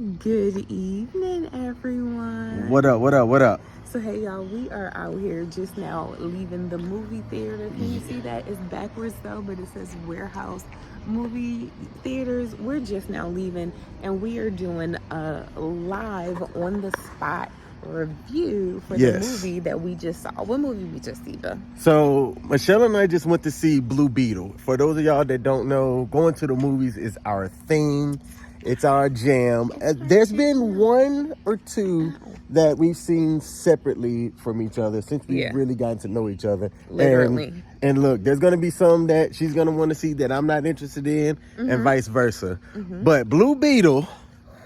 Good evening, everyone. What up, what up, what up? So, hey, y'all, we are out here just now leaving the movie theater. Can you see that? It's backwards, though, but it says warehouse movie theaters. We're just now leaving, and we are doing a live on the spot review for the movie that we just saw. What movie we just see, though? So, Michelle and I just went to see Blue Beetle. For those of y'all that don't know, going to the movies is our thing. It's our jam. There's been one or two that we've seen separately from each other since we've really gotten to know each other. Literally. And look, there's going to be some that she's going to want to see that I'm not interested in, and vice versa. But Blue Beetle,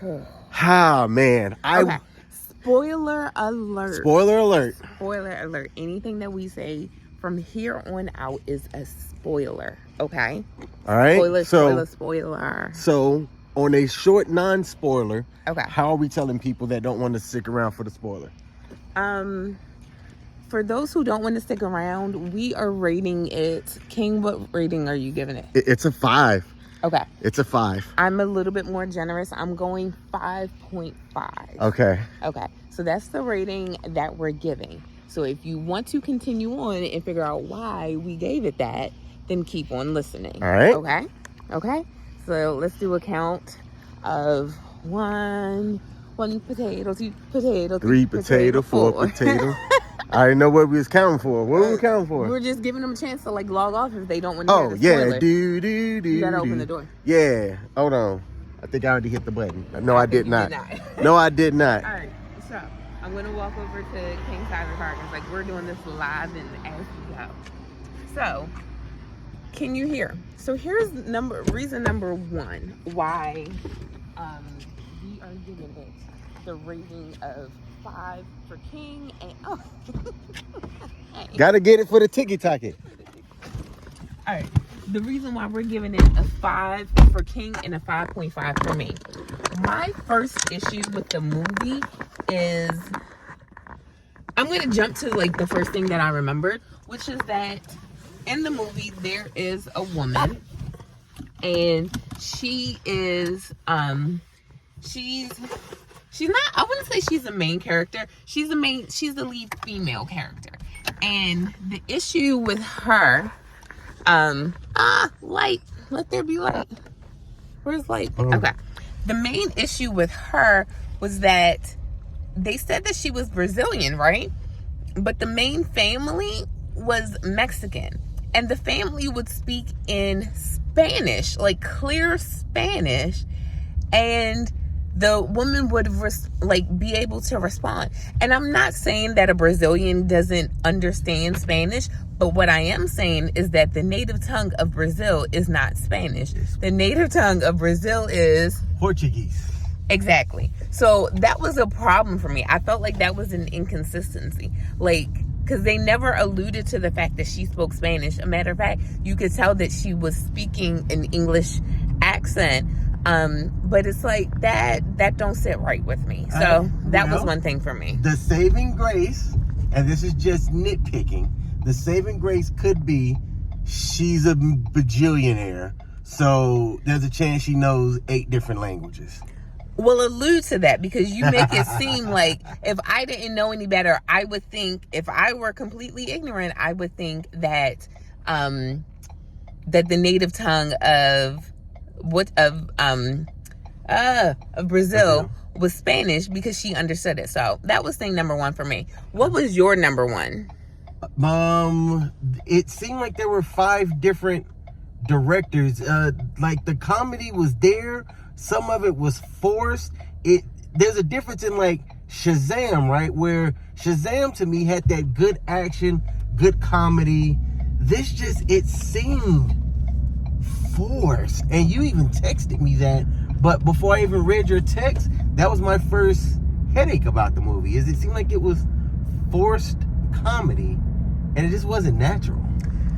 man. Okay. Spoiler alert. Spoiler alert. Spoiler alert. Anything that we say from here on out is a spoiler. Okay? All right? Spoiler. So, on a short non-spoiler, okay, how are we telling people that don't want to stick around for the spoiler? For those who don't want to stick around, we are rating it. King, what rating are you giving it? It's a 5. Okay. It's a 5. I'm a little bit more generous. I'm going 5.5. Okay. Okay. So that's the rating that we're giving. So if you want to continue on and figure out why we gave it that, then keep on listening. All right. Okay? Okay? So let's do a count of one potato, 2 potato, 3 potato, 4 potato. I didn't know what we was counting for. What were we counting for? We're just giving them a chance to log off if they don't want to hear the spoiler. You gotta open the door. Yeah. Hold on. I think I already hit the button. No, I did not. No, I did not. All right. So I'm gonna walk over to King's side of the car because like we're doing this live and as we go. So can you hear? So here's reason number 1 why we are giving it the rating of 5 for King and Gotta get it for the ticky-tacky. All right. The reason why we're giving it a 5 for King and a 5.5 for me. My first issue with the movie is I'm gonna jump to like the first thing that I remembered, which is that in the movie there is a woman and she is she's not, I wouldn't say she's the main character. She's the lead female character. And the issue with her, light, let there be light. Where's light? Okay. The main issue with her was that they said that she was Brazilian, right? But the main family was Mexican. And the family would speak in Spanish, like clear Spanish. And the woman would be able to respond. And I'm not saying that a Brazilian doesn't understand Spanish, but what I am saying is that the native tongue of Brazil is not Spanish. The native tongue of Brazil is Portuguese. Exactly. So that was a problem for me. I felt like that was an inconsistency. Like, because they never alluded to the fact that she spoke Spanish. A matter of fact, you could tell that she was speaking an English accent. But it's like that don't sit right with me. So that was one thing for me. The saving grace, and this is just nitpicking, the saving grace could be she's a bajillionaire. So there's a chance she knows 8 different languages. Well, allude to that because you make it seem like if I didn't know any better, I would think if I were completely ignorant, I would think that that the native tongue of Brazil was Spanish because she understood it. So that was thing number 1 for me. What was your number 1? It seemed like there were 5 different directors. Like the comedy was there. Some of it was forced. There's a difference in like Shazam, right? Where Shazam to me had that good action, good comedy. This it seemed forced. And you even texted me that. But before I even read your text, that was my first headache about the movie. It seemed like it was forced comedy. And it just wasn't natural.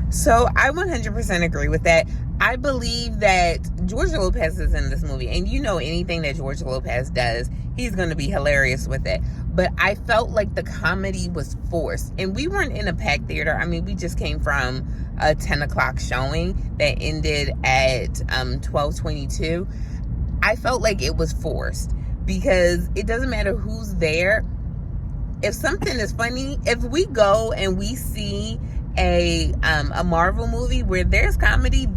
So I 100% agree with that. I believe that George Lopez is in this movie. And you know anything that George Lopez does, he's going to be hilarious with it. But I felt like the comedy was forced. And we weren't in a packed theater. I mean, we just came from a 10 o'clock showing that ended at 12:22. I felt like it was forced. because it doesn't matter who's there. If something is funny, if we go and we see a Marvel movie where there's comedy,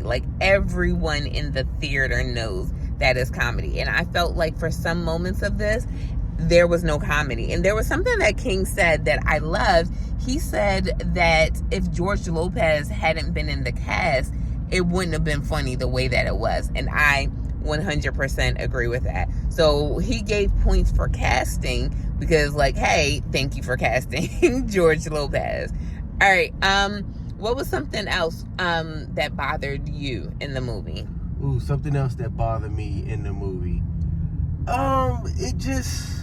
like everyone in the theater knows that is comedy. And I felt like for some moments of this, there was no comedy. And there was something that King said that I loved. He said that if George Lopez hadn't been in the cast, it wouldn't have been funny the way that it was. And I 100% agree with that. So he gave points for casting because, like, hey, thank you for casting George Lopez. All right. What was something else that bothered you in the movie? Ooh, something else that bothered me in the movie. It just.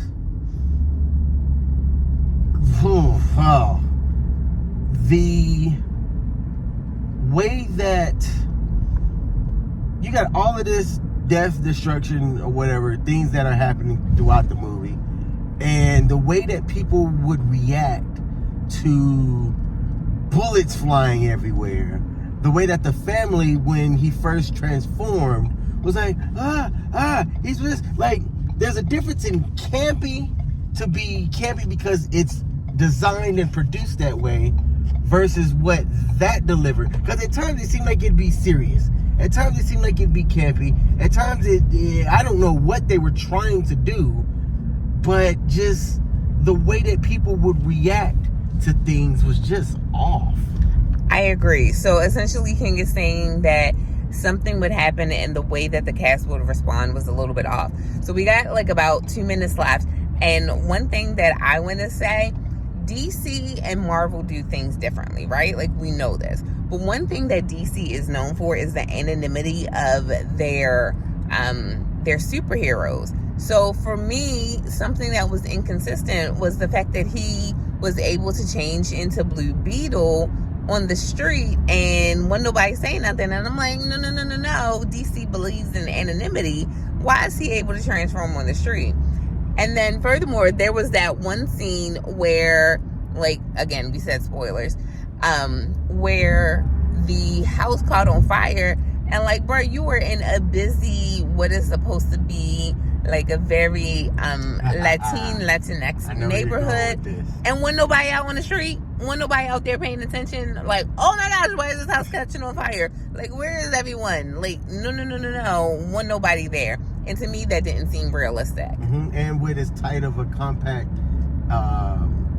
The way that you got all of this death, destruction, or whatever, things that are happening throughout the movie, and the way that people would react to bullets flying everywhere, the way that the family, when he first transformed, was like, he's just like, there's a difference in campy to be campy because it's designed and produced that way versus what that delivered. Because at times it seemed like it'd be serious. At times it seemed like it'd be campy. At times I don't know what they were trying to do, but just the way that people would react to things was just off. I agree. So essentially King is saying that something would happen and the way that the cast would respond was a little bit off. So we got like about 2 minutes left. And one thing that I want to say, DC and Marvel do things differently, right? Like, we know this. But one thing that DC is known for is the anonymity of their superheroes. So for me, something that was inconsistent was the fact that he was able to change into Blue Beetle on the street and when nobody say nothing. And I'm like, no. DC believes in anonymity. Why is he able to transform on the street? And then furthermore, there was that one scene where, like, again, we said spoilers, where the house caught on fire. And like, bro, you were in a busy, what is supposed to be like a very Latinx neighborhood. And when nobody out on the street, when nobody out there paying attention, like, oh my gosh, why is this house catching on fire? Like, where is everyone? Like, no. When nobody there. And to me, that didn't seem realistic. Mm-hmm. And with as tight of a compact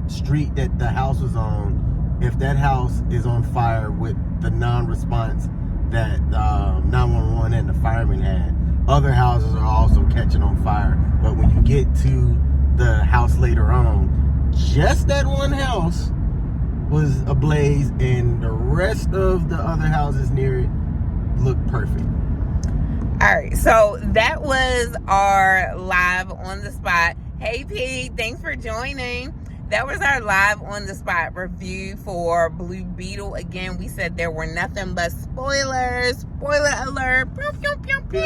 street that the house was on, if that house is on fire with the non-response that 911 and the firemen had, other houses are also catching on fire. But when you get to the house later on, just that one house was ablaze, and the rest of the other houses near it looked perfect. All right, so that was our live on the spot. Hey P, thanks for joining. That was our live on the spot review for Blue Beetle. Again, we said there were nothing but spoilers. Spoiler alert. Pew, pew, pew, pew,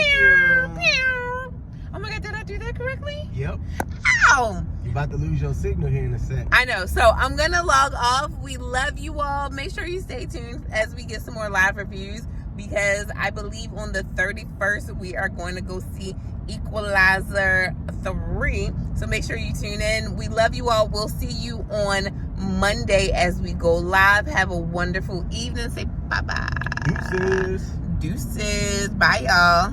pew. Oh my God, did I do that correctly? Yep. Ow! You're about to lose your signal here in a sec. I know. So I'm going to log off. We love you all. Make sure you stay tuned as we get some more live reviews, because I believe on the 31st, we are going to go see Equalizer 3. So make sure you tune in. We love you all. We'll see you on Monday as we go live. Have a wonderful evening. Say bye-bye. Deuces. Deuces. Bye, y'all.